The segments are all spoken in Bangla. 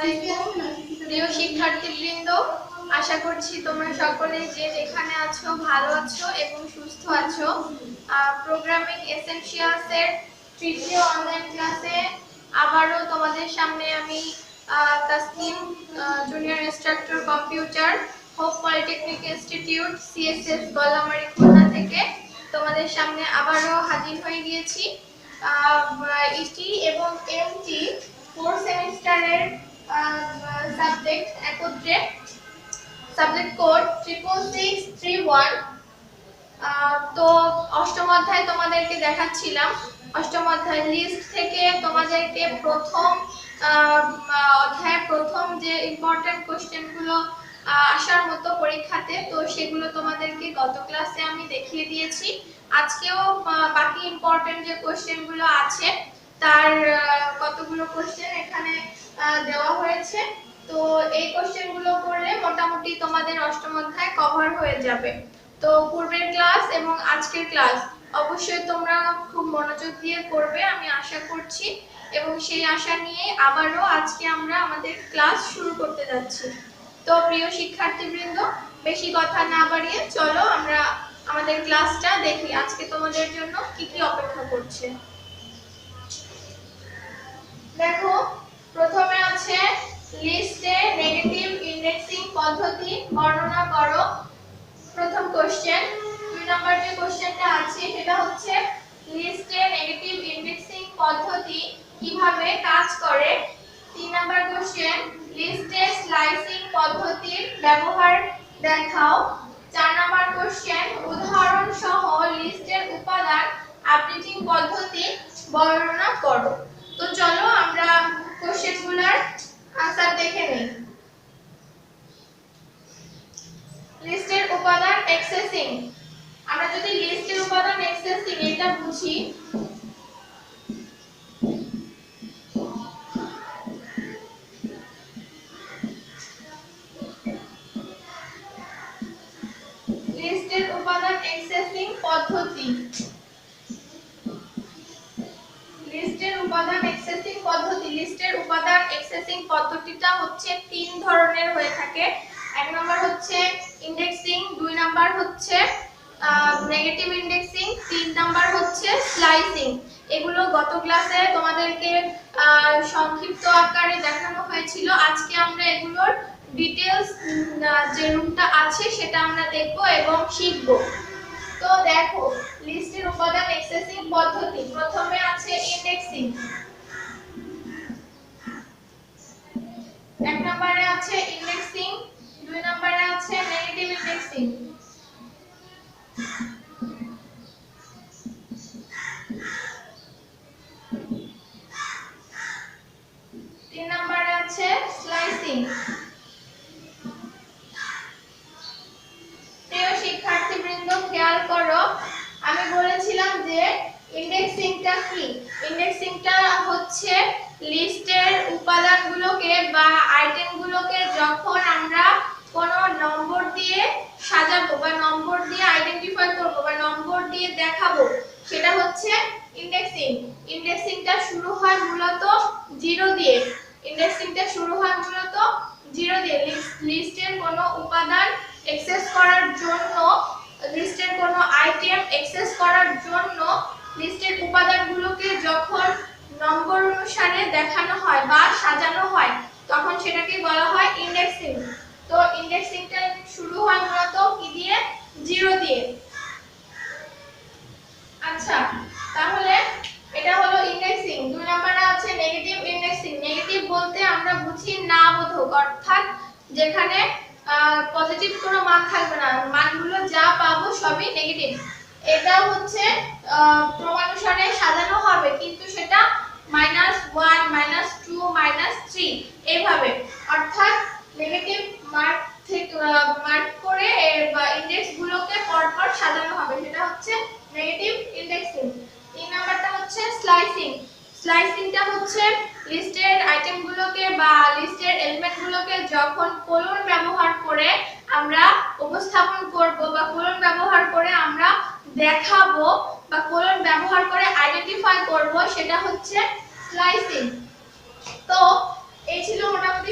আলাইকুম প্রিয় শিক্ষার্থীবৃন্দ, আশা করছি তোমরা সকলে যে যেখানে আছো ভালো আছো এবং সুস্থ আছো। প্রোগ্রামিং এসেনশিয়ালস এর তৃতীয় অনলাইন ক্লাসে আবারও তোমাদের সামনে আমি Tasnim, junior instructor computer, Hope Polytechnic Institute CSS Galamari Khulna থেকে তোমাদের সামনে আবারও হাজির হয়ে গিয়েছি। ইটি এবং এমটি 4 সেমিস্টারের সাবজেক্ট একত্রে, সাবজেক্ট কোড 66631। তো অষ্টম অধ্যায় তোমাদেরকে দেখাচ্ছিলাম। অষ্টম অধ্যায় লিস্ট থেকে তোমাদেরকে প্রথম অধ্যায়ের প্রথম যে ইম্পর্টেন্ট কোশ্চেনগুলো আসার মতো পরীক্ষাতে, তো সেগুলো তোমাদেরকে গত ক্লাসে আমি দেখিয়ে দিয়েছি। আজকেও বাকি ইম্পর্টেন্ট যে কোশ্চেনগুলো আছে তার কতগুলো কোশ্চেন এখানে দেওয়া হয়েছে। তো এই কোশ্চেনগুলো করলে মোটামুটি তোমাদের অষ্টম অধ্যায় কভার হয়ে যাবে। তো পূর্বের ক্লাস এবং আজকের ক্লাস অবশ্যই তোমরা খুব মনোযোগ দিয়ে করবে আমি আশা করছি, এবং সেই আশা নিয়ে আবারও আজকে আমরা আমাদের ক্লাস শুরু করতে যাচ্ছি। তো প্রিয় শিক্ষার্থীবৃন্দ, বেশি কথা না বাড়িয়ে চলো আমরা আমাদের ক্লাসটা দেখি আজকে তোমাদের জন্য কি কি অপেক্ষা করছে। দেখো, প্রথমে আছে লিস্টে নেগেটিভ ইন্ডেক্সিং পদ্ধতি বর্ণনা করো। প্রথম কোশ্চেন, 2 নাম্বার যে কোশ্চেনটা আছে সেটা হচ্ছে লিস্টে নেগেটিভ ইন্ডেক্সিং পদ্ধতি কিভাবে কাজ করে। 3 নাম্বার কোশ্চেন, লিস্টে স্লাইসিং পদ্ধতির ব্যবহার দেখাও। 4 নাম্বার কোশ্চেন, উদাহরণ সহ লিস্টের উপাদান আপডেটিং পদ্ধতি বর্ণনা করো। তো চলো আমরা কোশ্চেনগুলোর আনসার দেখে নেই। লিস্টের উপাদান অ্যাক্সেসিং, আমরা যদি লিস্টের উপাদান অ্যাক্সেসিং এটা বুঝি, লিস্টের উপাদান অ্যাক্সেসিং পদ্ধতি, লিস্টের উপাদান অ্যাক্সেসিং পদ্ধতি, লিস্টের উপাদান অ্যাক্সেসিং পদ্ধতিটা হচ্ছে 3 ধরনের হয়ে থাকে। 1 নাম্বার হচ্ছে ইন্ডেক্সিং, 2 নাম্বার হচ্ছে নেগেটিভ ইন্ডেক্সিং, 3 নাম্বার হচ্ছে স্লাইসিং। এগুলো গত ক্লাসে তোমাদেরকে সংক্ষিপ্ত আকারে দেখানো হয়েছিল। আজকে আমরা এগুলোর ডিটেইলস যে রূপটা আছে সেটা আমরা দেখব এবং শিখব। তো দেখো, লিস্টের উপাদান অ্যাক্সেসিং পদ্ধতি, প্রথমে আছে ইন্ডেক্সিং, 1 নম্বরে আছে ইন্ডেক্সিং, 2 নম্বরে আছে নেগেটিভ ইন্ডেক্সিং। তিন নম্বরে আছে স্লাইসিং। প্রিয় শিক্ষার্থীবৃন্দ, খেয়াল করো, আমি বলেছিলাম যে ইন্ডেক্সিংটা কি। ইন্ডেক্সিংটা হচ্ছে লিস্টের উপাদানগুলোকে বা আইটেমগুলোকে যখন আমরা কোনো নম্বর দিয়ে সাজাবো বা নম্বর দিয়ে আইডেন্টিফাই করব বা নম্বর দিয়ে দেখাবো, সেটা হচ্ছে ইন্ডেক্সিং। ইন্ডেক্সিংটা শুরু হয় মূলত 0 দিয়ে। ইন্ডেক্সিংটা শুরু হয় মূলত 0 দিয়ে। লিস্টের কোনো উপাদান অ্যাক্সেস করার জন্য, লিস্টের কোনো আইটেম অ্যাক্সেস করার জন্য লিস্টের উপাদানগুলোকে যখন নম্বর অনুসারে দেখানো হয় বা সাজানো হয় তখন সেটাকে বলা হয় ইন্ডেক্সিং। তো ইন্ডেক্সিংটা শুরু হয় মূলত কি দিয়ে? 0 দিয়ে। আচ্ছা, তাহলে এটা হলো ইন্ডেক্সিং। 2 নম্বরে আছে নেগেটিভ ইন্ডেক্সিং। নেগেটিভ বলতে আমরা বুঝি না বোধক, অর্থাৎ যেখানে পজিটিভ কোনো মান থাকবে না, মানগুলো যা পাবো সবই নেগেটিভ। এটা হচ্ছে ক্রমানুসারে সাজানো হবে কিন্তু সেটা -1, -2, -3 এইভাবে, অর্থাৎ নেগেটিভ মার্ক থেকে মার্ক করে বা ইন্ডেক্স গুলোকে পরপর সাজানো হবে, সেটা হচ্ছে নেগেটিভ ইন্ডেক্সিং। 3 নাম্বারটা হচ্ছে স্লাইসিং। স্লাইসিংটা হচ্ছে লিস্টের আইটেমগুলোকে বা লিস্টের এলিমেন্টগুলোকে যখন কোলন ব্যবহার করে আমরা উপস্থাপন করব বা কোলন ব্যবহার করে আমরা দেখাবো বা কোলন ব্যবহার করে আইডেন্টিফাই করব, সেটা হচ্ছে স্লাইসিং। তো এই ছিল মোটামুটি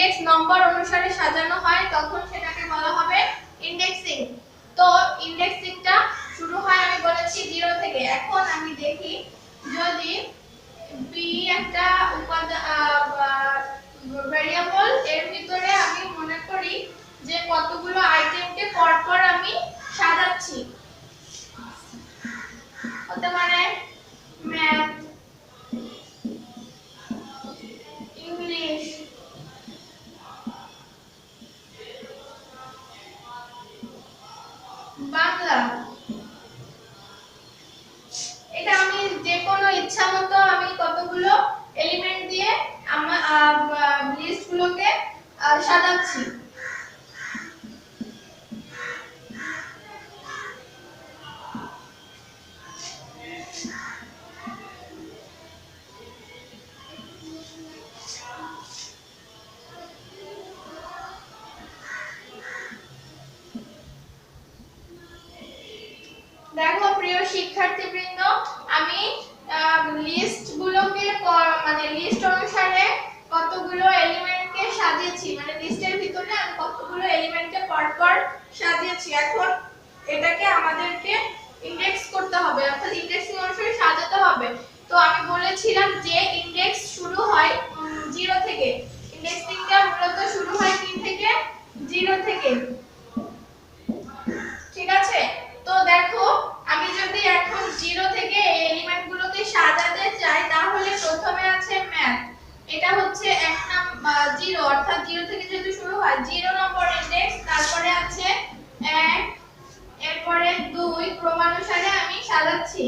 ইন্ডেক্স নম্বর অনুসারে সাজানো হয় তখন সেটাকে বলা হবে ইন্ডেক্সিং। তো ইন্ডেক্সিংটা শুরু হয় আমি বলেছি 0 থেকে। এখন আমি দেখি যদি বি একটা ভেরিয়েবল, এর ভিতরে আমি মনে করি যে কতগুলো আইটেমকে পরপর আমি সাজাচ্ছি, হতে পারে ম্যাথ, ইংলিশ, বাংলা। এটা আমি যে কোনো ইচ্ছা মতো আমি কতগুলো এলিমেন্ট দিয়ে আমার লিস্টগুলোকে সাজাচ্ছি। দেখো প্রিয় শিক্ষার্থীবৃন্দ, আমি লিস্টগুলোকে মানে লিস্ট অনুসারে কতগুলো এলিমেন্টকে সাজিয়েছি, মানে লিস্টের ভিতরে আমি কতগুলো এলিমেন্টকে পরপর সাজিয়েছি। এখন এটাকে আমাদেরকে ইন্ডেক্স করতে হবে, অর্থাৎ ইন্ডেক্সিং অনুসারে সাজাতে হবে। তো আমি বলেছিলাম যে ইন্ডেক্স শুরু হয় 0 থেকে। ইন্ডেক্সিংটা মূলত শুরু হয় কি থেকে? 0 থেকে। ঠিক আছে? তো দেখো আমি যদি এখন 0 থেকে এই এলিমেন্টগুলোকে সাজাতে চাই তাহলে প্রথমে আছে ম্যাথ। এটা হচ্ছে 0, অর্থাৎ 0 থেকে যদি শুরু হয় 0 নম্বর ইন্ডেক্স, তারপরে আছে 1, এরপরে 2, ক্রমানুসারে আমি সাজাচ্ছি।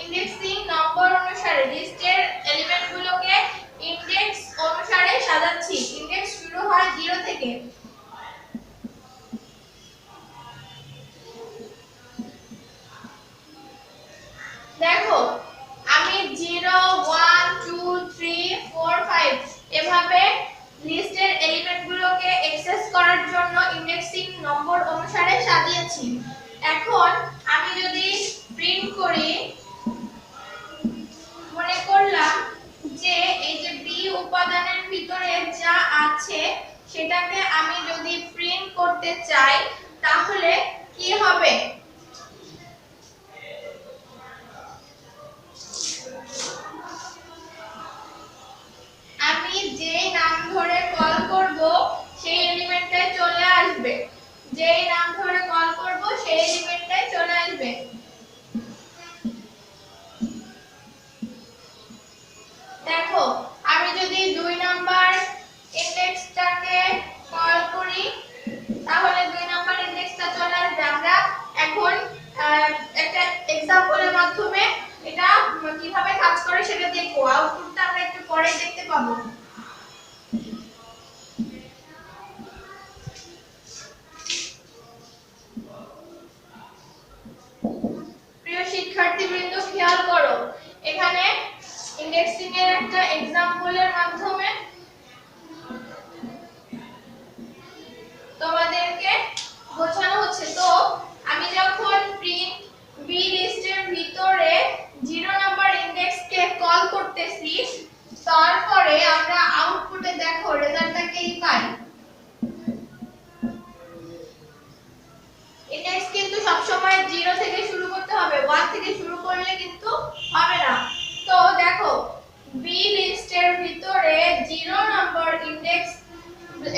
ইন্ডেক্সিং নম্বর অনুসারে লিস্টের এলিমেন্টগুলোকে ইন্ডেক্স অনুসারে সাজাচ্ছি। ইন্ডেক্স শুরু হয় 0 থেকে। দেখো আমি 0, 1, 2, 3, 4, 5 এভাবে লিস্টের এলিমেন্টগুলোকে অ্যাক্সেস করার জন্য ইন্ডেক্সিং নম্বর অনুসারে সাজিয়েছি। এখন আমি যদি প্রিন্ট করি, মনে করলাম যে এই যে বি উপাদানের ভিতরে যা আছে সেটাকে আমি যদি প্রিন্ট করতে চাই তাহলে কি হবে? আমি যেই নাম ধরে কল করব সেই এলিমেন্টটাই চলে আসবে, যেই নাম ধরে কল করব সেই এলিমেন্টটাই চলে আসবে। দেখো আমি যদি 2 নাম্বার ইন্ডেক্সটাকে কল করি তাহলে 2 নাম্বার ইন্ডেক্সটা চলে আসবে। আমরা এখন একটা এক্সাম্পলের মাধ্যমে এটা কিভাবে কাজ করে সেটা দেখবো। আউটপুটটা আমরা একটু পরে দেখতে পাবো। প্রিয় শিক্ষার্থীবৃন্দ খেয়াল করো, এখানে ইন্ডেক্সিং এর একটা এক্সাম্পলের মাধ্যমে তোমাদেরকে বোঝানো হচ্ছে। তো আমি যখন প্রিন্ট বি লিস্টের ভিতরে 0 নাম্বার ইন্ডেক্সকে কল করতেছি, তারপরে আমরা আউটপুটে দেখো রেজাল্টটা কি পাই। ইন্ডেক্স কিন্তু সব সময় 0 থেকে শুরু করতে হবে, 1 থেকে শুরু করলে কিন্তু হবে না। তো দেখো বি লিস্টের ভিতরে 0 নম্বর ইন্ডেক্স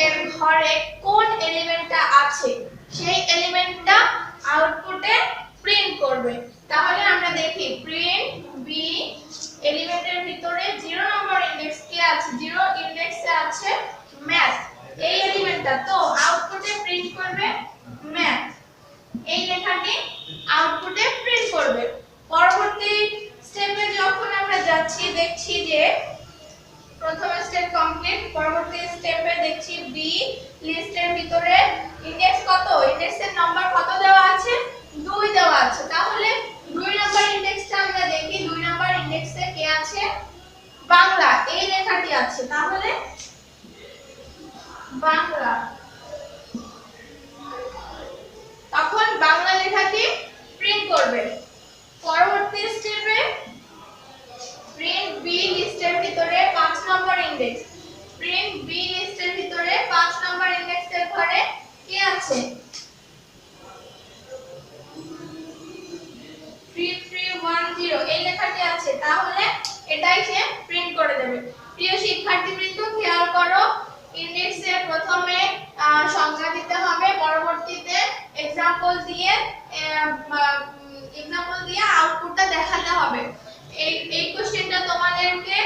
এর ঘরে কোন এলিমেন্টটা আছে সেই এলিমেন্টটা আউটপুটে প্রিন্ট করবে। তাহলে আমরা দেখি প্রিন্ট বি এলিমেন্টের ভিতরে 0 নম্বর ইন্ডেক্স কি আছে? 0 ইন্ডেক্সে আছে ম্যাথ, এই এলিমেন্টটা। তো আউটপুটে প্রিন্ট করবে ম্যাথ, এই লেখাটি আউটপুটে প্রিন্ট করবে। পরবর্তী স্টেপে যখন আমরা যাচ্ছি দেখছি যে প্রথম স্টেপ কমপ্লিট, পরবর্তী স্টেপে দেখছি বি লিস্টের ভিতরে ইন্ডেক্স কত? ইন্ডেক্সের নাম্বার কত দেওয়া আছে? 2 দেওয়া আছে। তাহলে 2 নাম্বার ইন্ডেক্সটা আমরা দেখি, 2 নাম্বার ইন্ডেক্সে কে আছে? বাংলা, এই লেখাটি আছে। তাহলে বাংলা, তখন বাংলা লেখাটি প্রিন্ট করবে। পরবর্তী স্টেপে প্রিন্ট বি লিস্টের ভিতরে 5 নম্বর ইন্ডেক্স, প্রিন্ট বি লিস্টের ভিতরে 5 নাম্বার ইন্ডেক্সের ঘরে কি আছে? 3310 এই লেখাটি আছে, তাহলে এটাই সে প্রিন্ট করে দেবে। প্রিয় শিক্ষার্থীবৃন্দ, খেয়াল করো, ইন্ডেক্সে প্রথমে সংজ্ঞা দিতে হবে, পরবর্তীতে এক্সাম্পল দিয়ে আউটপুটটা দেখাতে হবে। এই কোশ্চেনটা তোমাদেরকে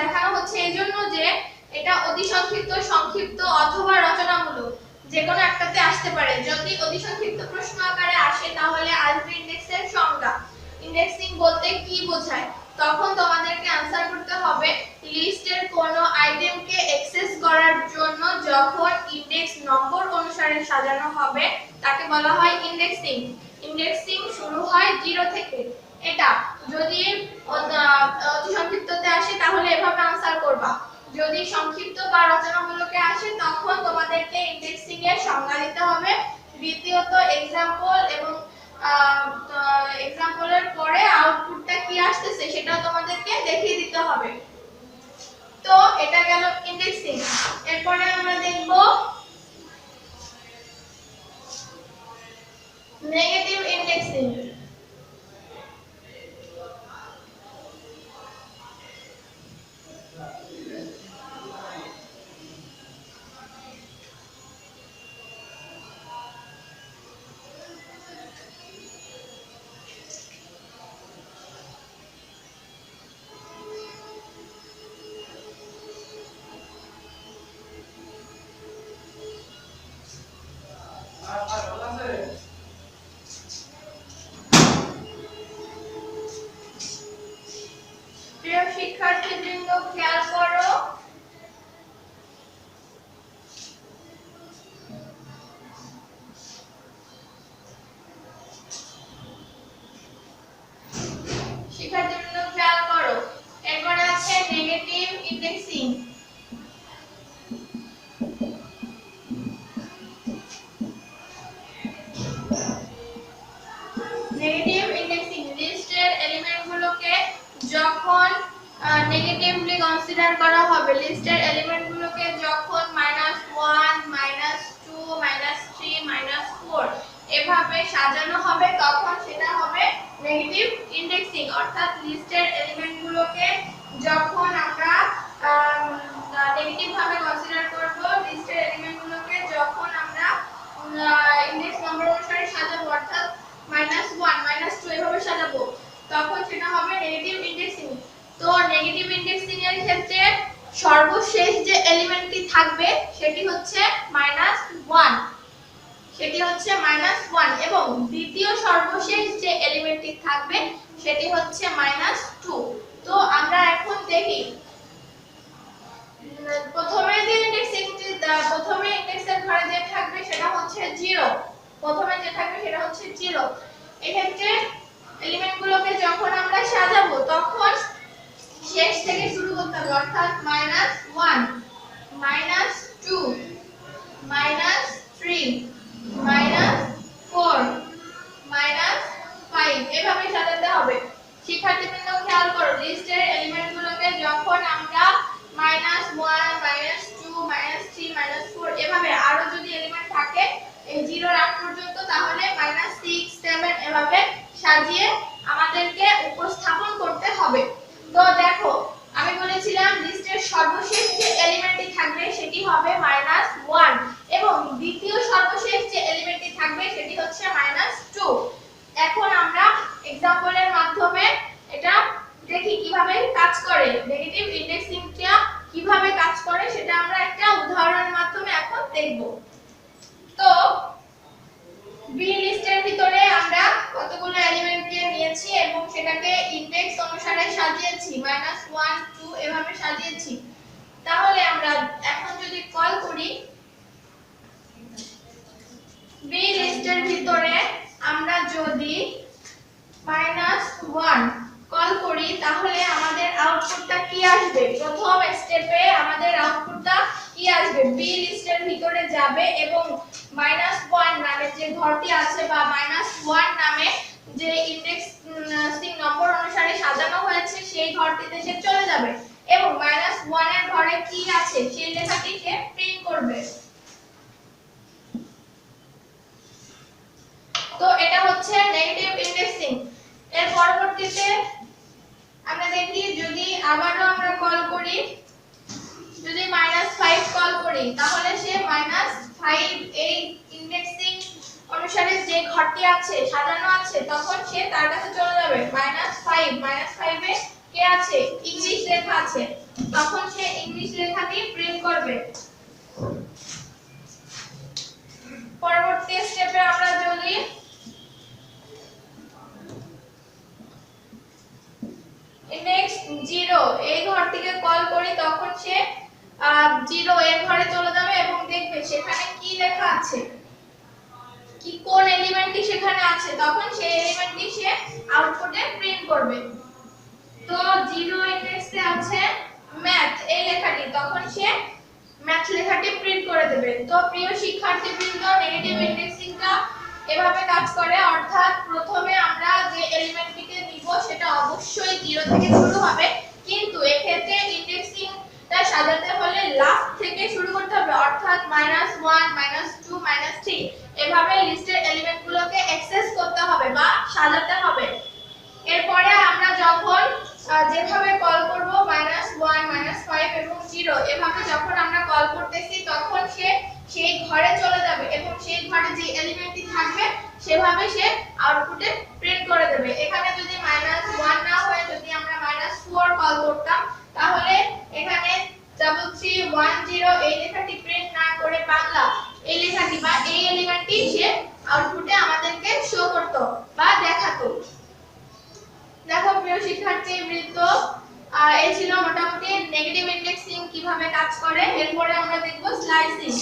দেখানো হচ্ছে এই জন্য যে এটা অতি সংক্ষিপ্ত, সংক্ষিপ্ত অথবা রচনামূলক যে কোনো একটাতে আসতে পারে। যদি অতি সংক্ষিপ্ত প্রশ্ন আকারে আসে তাহলে আসবে ইন্ডেক্সের সংজ্ঞা, ইন্ডেক্সিং বলতে কি বোঝায়। তখন তোমাদেরকে आंसर করতে হবে লিস্টের কোন আইটেমকে অ্যাক্সেস করার জন্য যখন ইন্ডেক্স নম্বর অনুসারে সাজানো হবে তাকে বলা হয় ইন্ডেক্সিং। ইন্ডেক্সিং শুরু হয় 0 থেকে। এটা যদি অতি সংক্ষিপ্ততে আসে তাহলে এভাবে आंसर করবা, যদি সংক্ষিপ্ত বা রচনামূলকে আসে তখন তোমাদেরকে ইন্ডেক্সিং এর সংজ্ঞা দিতে হবে। দ্বিতীয়ত एग्जांपल এবং एग्जांपलेর পরে আউটপুটটা কি আসছে সেটা তোমাদেরকে দেখিয়ে দিতে হবে। তো এটা গেল ইন্ডেক্সিং। এরপরে আমরা দেখব নেগেটিভ ইন্ডেক্সিং। প্রিয় শিক্ষার্থীবৃন্দ, খেয়াল করো, এরপরে আছে নেগেটিভ ইন্ডেক্সিং। নেগেটিভ ইন্ডেক্সিং লিস্টের এলিমেন্টগুলোকে যখন নেগেটিভলি কনসিডার করা হবে, লিস্টের এলিমেন্টগুলোকে যখন -1 -2 -3 -4 এভাবে সাজানো হবে তখন সেটা হবে নেগেটিভ ইন্ডেক্সিং। অর্থাৎ লিস্টের এলিমেন্টগুলোকে যখন আমরা নেগেটিভ ভাবে কনসিডার করব, লিস্টের এলিমেন্টগুলোকে যখন আমরা ইন্ডেক্স নম্বর অনুসারে সাজাবো অর্থাৎ -1 -2 এভাবে সাজাবো তখন সেটা হবে নেগেটিভ ইন্ডেক্সিং। তো নেগেটিভ ইন্ডেক্সিং এর ক্ষেত্রে সর্বশেষ যে এলিমেন্টটি থাকবে সেটি হচ্ছে -1, এবং দ্বিতীয় সর্বশেষ যে এলিমেন্টটি থাকবে সেটি হচ্ছে -2। তো আমরা এখন দেখি প্রথমে যে ইন্ডেক্সের ঘরে যে থাকবে সেটা হচ্ছে 0। এক্ষেত্রে এলিমেন্টগুলোকে যখন আমরা সাজাবো তখন শেষ থেকে শুরু করতে হবে অর্থাৎ -1 -2 -3 -4 -5 এভাবে সাজাতে হবে। শিক্ষার্থীবৃন্দ, খেয়াল করো, লিস্টের এলিমেন্টগুলোকে যখন আমরা -1 -2 -3 -4 এভাবে আরো যদি এলিমেন্ট থাকে এই 0 আগ পর্যন্ত তাহলে -6 7 এভাবে সাজিয়ে আমাদেরকে উপস্থাপন করতে হবে। তো দেখো, আমি বলেছিলাম লিস্টের সর্বশেষ যে এলিমেন্টটি থাকবে সেটি হবে -1 এবং দ্বিতীয় সর্বশেষ যে এলিমেন্টটি থাকবে সেটি হচ্ছে -2। এখন আমরা एग्जांपलेর মাধ্যমে এটা দেখি কিভাবে কাজ করে, নেগেটিভ ইন্ডেক্সিংটা কিভাবে কাজ করে সেটা আমরা একটা উদাহরণের মাধ্যমে এখন দেখব। তো বি লিস্টের ভিতরে আমরা কতগুলো এলিমেন্টকে নিয়েছি এবং সেটাকে ইনডেক্স অনুসারে সাজিয়েছি, -1 2 এভাবে সাজিয়েছি। তাহলে আমরা এখন যদি কল করি বি লিস্টের ভিতরে আমরা যদি -1 কল করি তাহলে আমাদের আউটপুটটা কি আসবে? প্রথম স্টেপে আমাদের আউটপুটটা কি আসবে? বি লিস্টের ভিতরে যাবে এবং -1 নামে যে ঘরটি আছে বা -1 নামে যে ইনডেক্সিং নম্বর অনুসারে সাজানো হয়েছে সেই ঘরটিতে সে চলে যাবে এবং -1 এর ঘরে কি আছে সেই লেখাটি সে প্রিন্ট করবে। তো এটা হচ্ছে নেগেটিভ ইন্ডেক্সিং। এর পরবর্তীতে আমরা দেখি যদি আবারও আমরা কল করি, যদি -5 কল করি তাহলে সে -5 এই ইন্ডেক্সিং অনুসারে যে ঘরটি আছে সাজানো আছে তখন সে তার কাছে চলে যাবে। -5 এ কে আছে ইংলিশ লেখা আছে, তখন সে ইংলিশ লেখাটি প্রিন্ট করবে। পরবর্তী স্টেপে আমরা যদি ইন্ডেক্স 0 এই ঘর থেকে কল করি তখন সে 0 এর ঘরে চলে যাবে এবং দেখবে সেখানে কি লেখা আছে, কি কোন এলিমেন্টটি সেখানে আছে, তখন সেই এলিমেন্টটি সে আউটপুটে প্রিন্ট করবে। তো 0 ইন্ডেক্সে আছে ম্যাথ এই লেখাটি, তখন সে ম্যাথ লেখাটি প্রিন্ট করে দেবে। তো প্রিয় শিক্ষার্থীবৃন্দ, নেগেটিভ ইন্ডেক্সিংটা এভাবে কাজ করে, অর্থাৎ প্রথমে আমরা যে এলিমেন্টটিকে নিব সেটা অবশ্যই 0 থেকে শুরু হবে, কিন্তু এক্ষেত্রে ইন্ডেক্সিংটা সাজাতে হলে লাস্ট থেকে শুরু করতে হবে, অর্থাৎ -1 -2 -3 এভাবে লিস্টের এলিমেন্টগুলোকে অ্যাক্সেস করতে হবে বা সাজাতে হবে। এরপরে আমরা যখন যেভাবে কল করব -1 -5 এবং 0 এভাবে যখন আমরা কল করতেছি তখন সে সেই ঘরে চলে যাবে এবং সেই ঘরে যে এলিমেন্টটি থাকবে সেভাবে সে আউটপুটে প্রিন্ট করে দেবে। এখানে যদি -1 না হয়ে যদি আমরা -4 কল করতাম তাহলে এখানে 3310 এই লেখাটি প্রিন্ট না করে বাংলা এই লেখাটি বা এই এলিমেন্টটি সে আউটপুটে আমাদেরকে শো করত বা দেখাতো। দেখো প্রিয় শিক্ষার্থীবৃন্দ, এই ছিল মোটামুটি নেগেটিভ ইন্ডেক্সিং কিভাবে কাজ করে। এরপরে আমরা দেখব স্লাইসিং।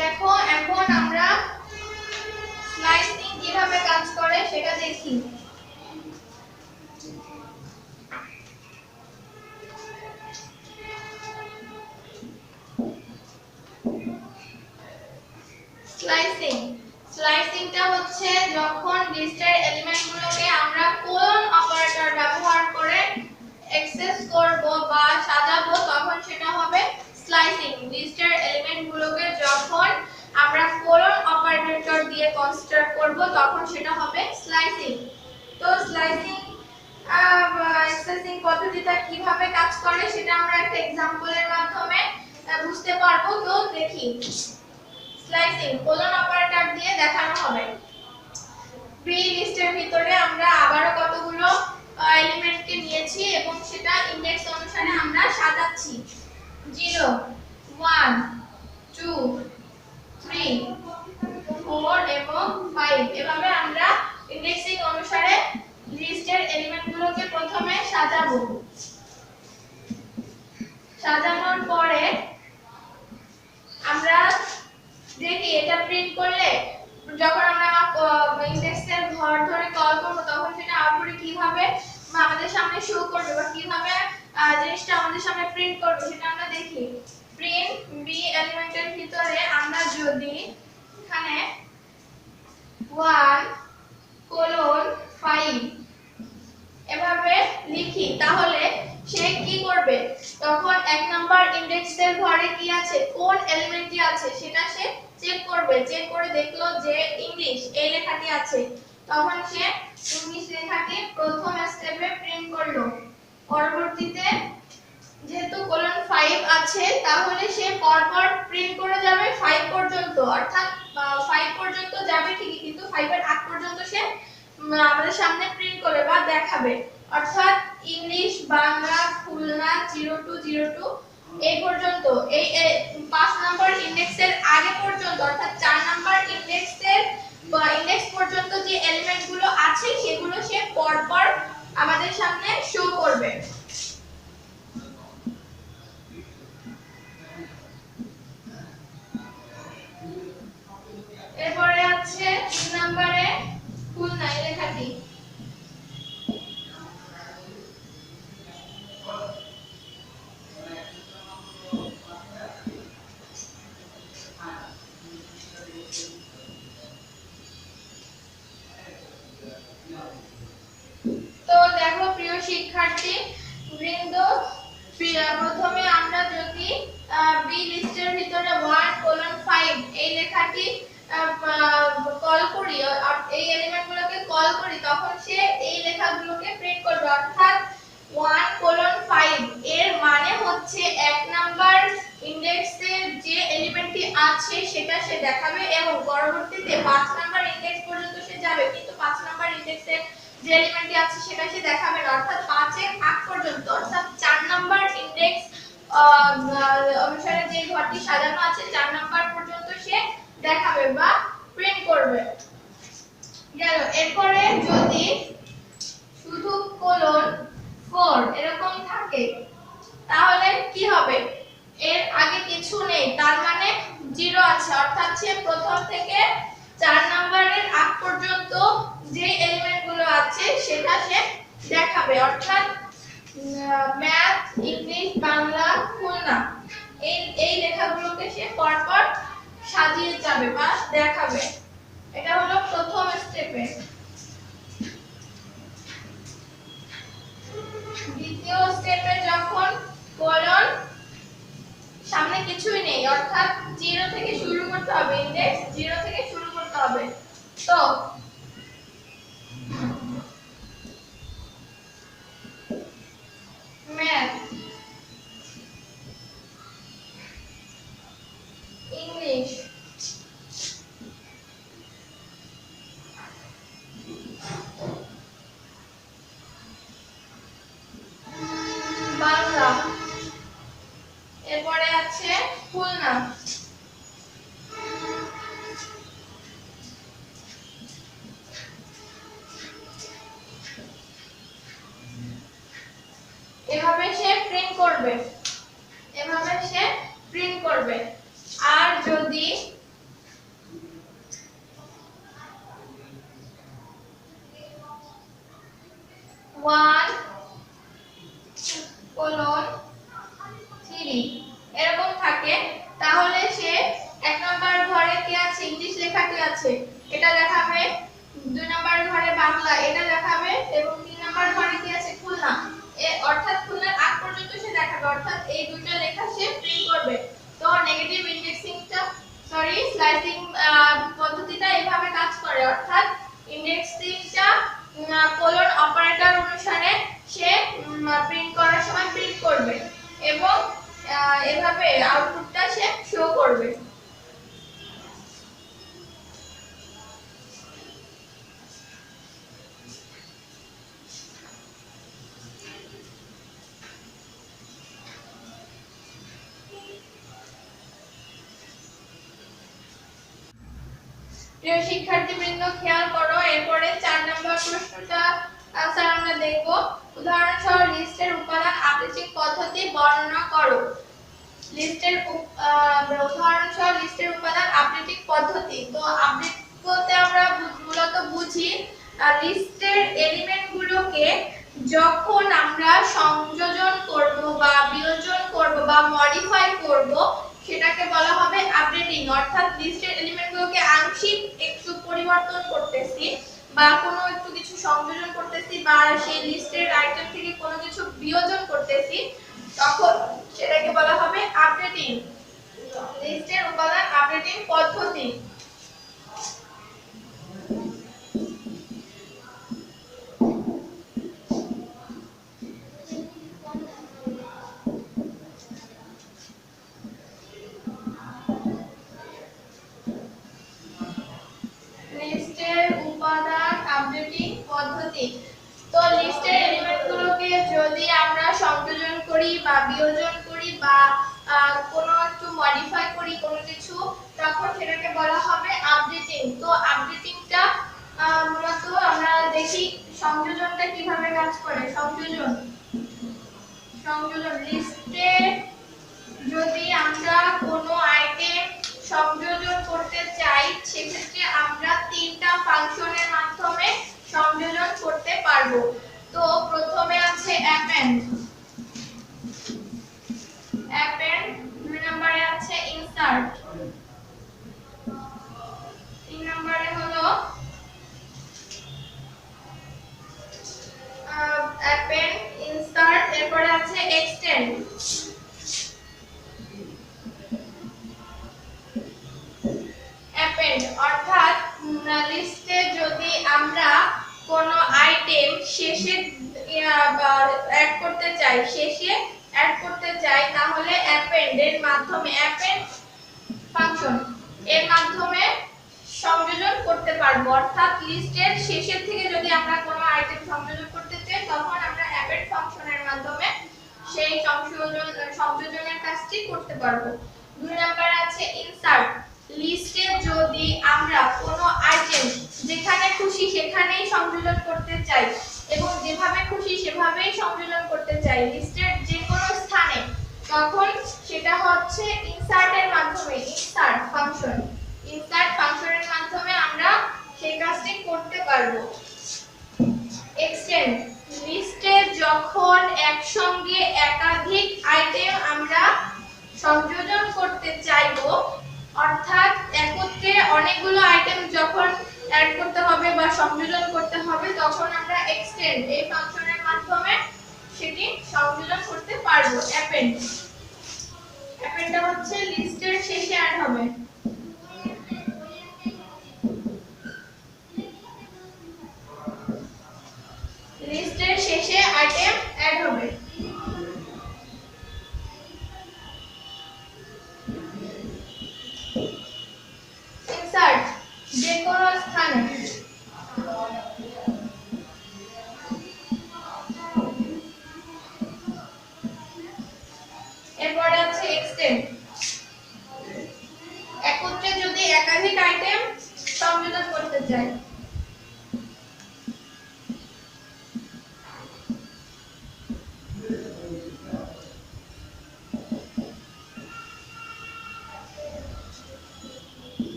দেখো এখন আমরা স্লাইসিং কিভাবে কাজ করে সেটা দেখি। স্লাইসিংটা হচ্ছে যখন লিস্টের এলিমেন্টগুলোকে আমরা কোলন অপারেটর ব্যবহার করে অ্যাক্সেস করব বা সাজাবো তখন সেটা হবে স্লাইসিং। লিস্টের এলিমেন্টগুলোকে যখন আমরা কোলন অপারেটর দিয়ে কনস্ট্রাক্ট করব তখন সেটা হবে স্লাইসিং। তো স্লাইসিং অ্যাক্সেসিং পদ্ধতিটা কিভাবে কাজ করে সেটা আমরা একটা এক্সাম্পলের মাধ্যমে বুঝতে পারবো। তো দেখি, স্লাইসিং কোলন অপারেটর দিয়ে দেখানো হবে। প্রি লিস্টের ভিতরে আমরা আবারো কতগুলো এলিমেন্টকে নিয়েছি এবং সেটা ইন্ডেক্স অনুসারে আমরা সাজাচ্ছি। 0 1 2 3 4 এবং 5 এভাবে আমরা ইন্ডেক্সিং অনুসারে লিস্টের এলিমেন্টগুলোকে প্রথমে সাজাবো। সাজানোর পরে আমরা দেখি এটা প্রিন্ট করলে যখন আমরা ইন্ডেক্সের ঘর ধরে কল করব তখন সেটা আউটপুটে কিভাবে আমাদের সামনে শো করবে বা কিভাবে জিনিসটা আমাদের সামনে প্রিন্ট করবে সেটা আমরা দেখি। প্রিন্ট বি এলিমেন্টের ভিতরে আমরা যদি এখানে 1:5 এভাবে লিখি তাহলে সে কি করবে, তখন এক নাম্বার ইন্ডেক্সের ঘরে কি আছে কোন এলিমেন্টটি আছে সেটা সে চেক করবে। চেক করে দেখলো যে ইংলিশ এই লেখাটি আছে, তখন সে ইংলিশ লেখাটি প্রথম স্টেপে প্রিন্ট করলো। পরবর্তীতে যেহেতু কোলন 5 আছে তাহলে সে পরপর প্রিন্ট করে যাবে 5 পর্যন্ত, অর্থাৎ 5 পর্যন্ত যাবে ঠিকই কিন্তু 5 এর আগ পর্যন্ত সে আমাদের সামনে প্রিন্ট করবে বা দেখাবে, অর্থাৎ ইংলিশ বাংলা খুলনা 0202 এই পর্যন্ত। এই 5 নাম্বার ইন্ডেক্সের আগে পর্যন্ত অর্থাৎ 4 নাম্বার ইন্ডেক্সের বা ইন্ডেক্স পর্যন্ত যে এলিমেন্টগুলো আছে সেগুলো সে পরপর আমাদের সামনে শো করবে। শিক্ষার্থী বৃন্দ, প্রথমে আমরা যদি বি লিস্টের ভিতরে 1:5 এই লেখাটি কল করি, এই এলিমেন্টগুলোকে কল করি, তখন সে এই লেখাগুলোকে প্রিন্ট করবে। অর্থাৎ 1:5 এর মানে হচ্ছে 1 নাম্বার ইনডেক্সের যে এলিমেন্টটি আছে সেটা সে দেখাবে এবং পরবর্তীতে 5 নাম্বার ইনডেক্স পর্যন্ত সে যাবে, কিন্তু 5 নাম্বার ইনডেক্সের যে এলিমেন্টটি আছে সেটা সে দেখাবে না। অর্থাৎ 5 এর আগ পর্যন্ত, অর্থাৎ 4 নাম্বার ইনডেক্স অনুসারে যে ঘরটি সাজানো আছে 4 নাম্বার পর্যন্ত সে দেখাবে বা প্রিন্ট করবে। গেল। এরপরে যদি শুধু কোলন 4 এরকম থাকে তাহলে কি হবে? এর আগে কিছু নেই, তার মানে 0 আছে, অর্থাৎ সে প্রথম থেকে 4 নাম্বারের আগ পর্যন্ত যে এলিমেন্টগুলো আছে সেটা সে দেখাবে। অর্থাৎ ম্যাথ, ইংলিশ, বাংলা, খুলনা এই লেখাগুলোকে সে পরপর সাজিয়ে যাবে বা দেখাবে। এটা হলো প্রথম স্টেপে। দ্বিতীয় স্টেপে যখন কোলন সামনে কিছুই নেই, অর্থাৎ 0 থেকে শুরু করতে হবে, ইনডেক্স 0 থেকে শুরু করতে হবে, তো ম্যাথ, ইংলিশ, বাংলা, এরপরে আছে খুলনা। এভাবে সে প্রিন্ট করবে, এভাবে সে প্রিন্ট করবে। আর যদি ওয়ান কোলন 3 এরকম থাকে তাহলে সে 1 নাম্বার ঘরে কি আছে? ইংলিশ লেখাটি আছে, এটা দেখাবে। 2 নাম্বার ঘরে বাংলা, এটা দেখাবে। এবং 3 নাম্বার ঘরে কি আছে? খুলনা। অর্থাৎ খুলনার আগ পর্যন্ত সে দেখাবে, অর্থাৎ এই দুইটা লেখা সে প্রিন্ট করবে। তো নেগেটিভ ইনডেক্সিংটা স্লাইসিং পদ্ধতিটা এইভাবে কাজ করে, অর্থাৎ ইনডেক্সিংটা কোলন অপারেটর অনুসারে সে প্রিন্ট করার সময় প্রিন্ট করবে এবং এভাবে আউটপুটটা সে শো করবে। প্রিয় শিক্ষার্থীবৃন্দ, খেয়াল করো, এরপরে 4 নম্বর প্রশ্নটা স্যার আমরা দেখব। উদাহরণসহ লিস্টের উপাদান আপডেটিং পদ্ধতি বর্ণনা করো। লিস্টের উদাহরণসহ লিস্টের উপাদান আপডেটিং পদ্ধতি। তো আপডেট বলতে আমরা মূলত বুঝি লিস্টের এলিমেন্টগুলোকে যখন আমরা সংযোজন করব বা বিয়োজন করব বা মডিফাই করব সেটাকে বলা হবে আপডেটিং। অর্থাৎ লিস্টের এলিমেন্টগুলোকে আংশিক একটু পরিবর্তন করতেছি বা কোনো একটু কিছু সংযোজন করতেছি বা সেই লিস্টের আইটেম থেকে কোনো কিছু বিয়োজন করতেছি, তখন সেটাকে বলা হবে আপডেটিং। লিস্টের উপাদান আপডেটিং পদ্ধতি। তো লিস্টের এলিমেন্টগুলোকে যদি আমরা সংযোজন করি বা বিয়োজন করি বা কোনো একটু মডিফাই করি কোনো কিছু, তখন সেটাকে বলা হবে আপডেটিং। তো আপডেটিংটা মূলত আমরা দেখি সংযোজনটা কিভাবে কাজ করে। সংযোজন লিস্টে যদি আমরা কোনো আইটেম সংযোজন করতে চাই সেক্ষেত্রে আমরা 3টা ফাংশনের মাধ্যমে সংযোজন করতে পারবো। তো প্রথমে আছে অ্যাপেন্ড, 2 নম্বরে আছে ইনসার্ট, 3 নম্বরে হলো অ্যাপেন্ড ইনসার্ট লিস্টে যদি আমরা কোনো আইটেম শেষে অ্যাড করতে চাই তাহলে অ্যাপেন্ড এর মাধ্যমে অ্যাপেন্ড ফাংশন এর মাধ্যমে সংযোজন করতে পারবো। অর্থাৎ লিস্টের শেষের থেকে যদি আমরা কোনো আইটেম সংযোজন করতে চাই তখন আমরা অ্যাপেন্ড ফাংশনের মাধ্যমে সেই সংযোজনের কাজটি করতে পারবো। 2 নম্বরে আছে ইনসার্ট। লিস্টে যদি আমরা কোনো আইটেম যেখানে খুশি সেখানেই সংযোজন করতে চাই এবং যেভাবে খুশি সেভাবেই সংযোজন করতে চাই লিস্টের যে কোনো স্থানে, তখন সেটা হচ্ছে ইনসার্ট এর মাধ্যমে ইনসার্ট ফাংশনের মাধ্যমে আমরা সেই কাজটি করতে পারবো। এক্সটেন্ড। লিস্টে যখন একসঙ্গে একাধিক আইটেম আমরা সংযোজন করতে চাইবো, অর্থাৎ একত্রে অনেকগুলো আইটেম যখন অ্যাড করতে হবে বা সংযোজন করতে হবে তখন আমরা এক্সটেন্ড এই ফাংশনের মাধ্যমে সেটি সংযোজন করতে পারবো। অ্যাপেন্ডটা হচ্ছে লিস্টের শেষে অ্যাড হবে। লিস্টের শেষে আইটেম অ্যাড হবে। ইনসার্ট। যে কোনো স্থানে এরপরে আছে এক্সটেন্ড। একত্রে যদি একাধিক আইটেম সংযোজন করতে চাই।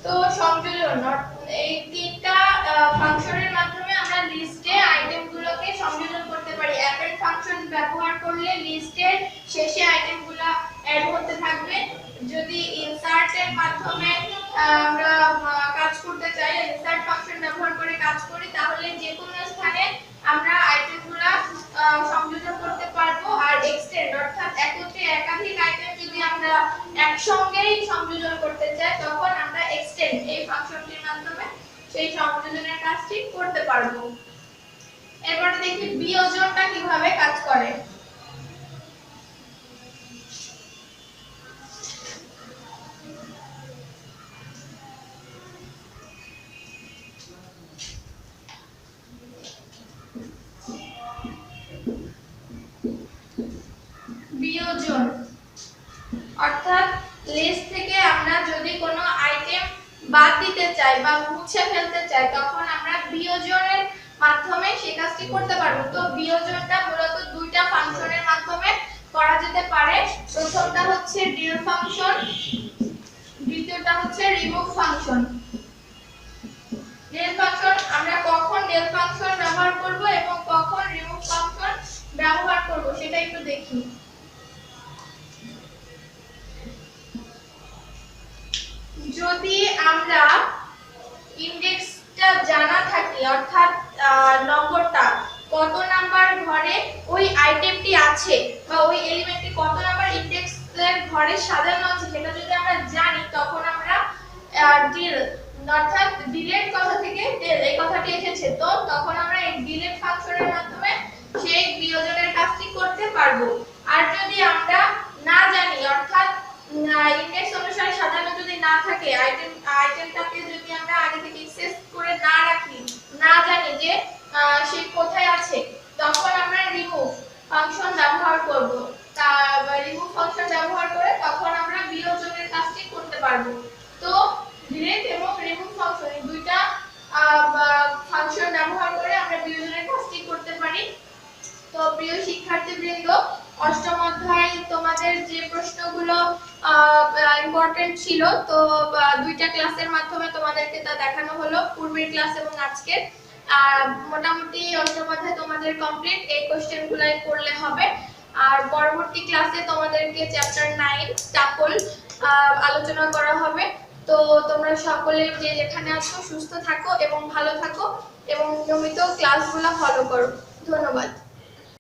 তো সংযোজন এই তিনটা ফাংশনের মাধ্যমে আমরা লিস্টে আইটেমগুলোকে সংযোজন করতে পারি। অ্যাপেন্ড ফাংশন ব্যবহার করলে লিস্টের শেষে আইটেমগুলো অ্যাড হতে থাকবে। যদি ইনসার্ট এর মাধ্যমে আমরা কাজ করতে চাই, ইনসার্ট ফাংশন ব্যবহার করে কাজ করি, তাহলে যে কোনো স্থানে আমরা আইটেমগুলো সংযোজন করতে পারবো। আর এক্সটেন্ড অর্থাৎ একত্রে একাধিক আইটেম যদি আমরা একসঙ্গেই সংযোজন করতে চাই তখন আমরা এক্সটেন্ড এই ফাংশনটির মাধ্যমে সেই সংযোজনের কাজটি করতে পারবো। এরপর দেখি বিয়োজনটা কিভাবে কাজ করে। বিয়োজন অর্থাৎ লিস্ট থেকে আমরা যদি কোনো আইটেম বাদ দিতে চাই বা মুছে ফেলতে চাই তখন আমরা বিয়োজনের মাধ্যমে সেই কাজটি করতে পারবো। তো বিয়োজনটা মূলত দুইটা ফাংশনের মাধ্যমে করা যেতে পারে। প্রথমটা হচ্ছে ডিল ফাংশন, দ্বিতীয়টা হচ্ছে রিমুভ ফাংশন। ডিল ফাংশন আমরা কখন ডিল ফাংশন ব্যবহার করব এবং কখন রিমুভ ফাংশন ব্যবহার করব সেটা একটু দেখি। যদি আমরা ইনডেক্সটা জানা থাকে অর্থাৎ নম্বরটা কত নাম্বার ঘরে ওই আইটেমটি আছে বা ওই এলিমেন্টটি কত নাম্বার ইনডেক্সের ঘরে সাজানো আছে সেটা যদি আমরা জানি তখন আমরা ডিল অর্থাৎ ডিলেট কথা থেকে ডেল এই কথাটি এসেছে, তো তখন আমরা এই ডিলেট ফাংশনের মাধ্যমে সেই বিয়োজনের কাজটি করতে পারবো। আর যদি আমরা না জানি অর্থাৎ ইনডেক্স অনুসারে সাজানো যদি না থাকে, আইটেমটাকে যদি আমরা আগে থেকে অ্যাক্সেস করে না রাখি, না জানি যে সে কোথায় আছে, তখন আমরা রিমুভ ফাংশন ব্যবহার করব। রিমুভ ফাংশন ব্যবহার করে তখন আমরা বিয়োজনের কাজটি করতে পারবো। তো ডিলেট এবং রিমুভ ফাংশন এই দুইটা ফাংশন ব্যবহার করে আমরা বিয়োজনের কাজটি করতে পারি। তো প্রিয় শিক্ষার্থীবৃন্দ, অষ্টম অধ্যায় তোমাদের যে প্রশ্নগুলো ইম্পর্টেন্ট ছিল তো দুইটা ক্লাসের মাধ্যমে তোমাদেরকে তা দেখানো হলো, পূর্বের ক্লাস এবং আজকের। মোটামুটি অষ্টম অধ্যায় তোমাদের কমপ্লিট, এই কোশ্চেনগুলাই করলে হবে। আর পরবর্তী ক্লাসে তোমাদেরকে চ্যাপ্টার 9 টাপল আলোচনা করা হবে। তো তোমরা সকলে যে যেখানে আছো সুস্থ থাকো এবং ভালো থাকো এবং নিয়মিত ক্লাসগুলো ফলো করো। ধন্যবাদ।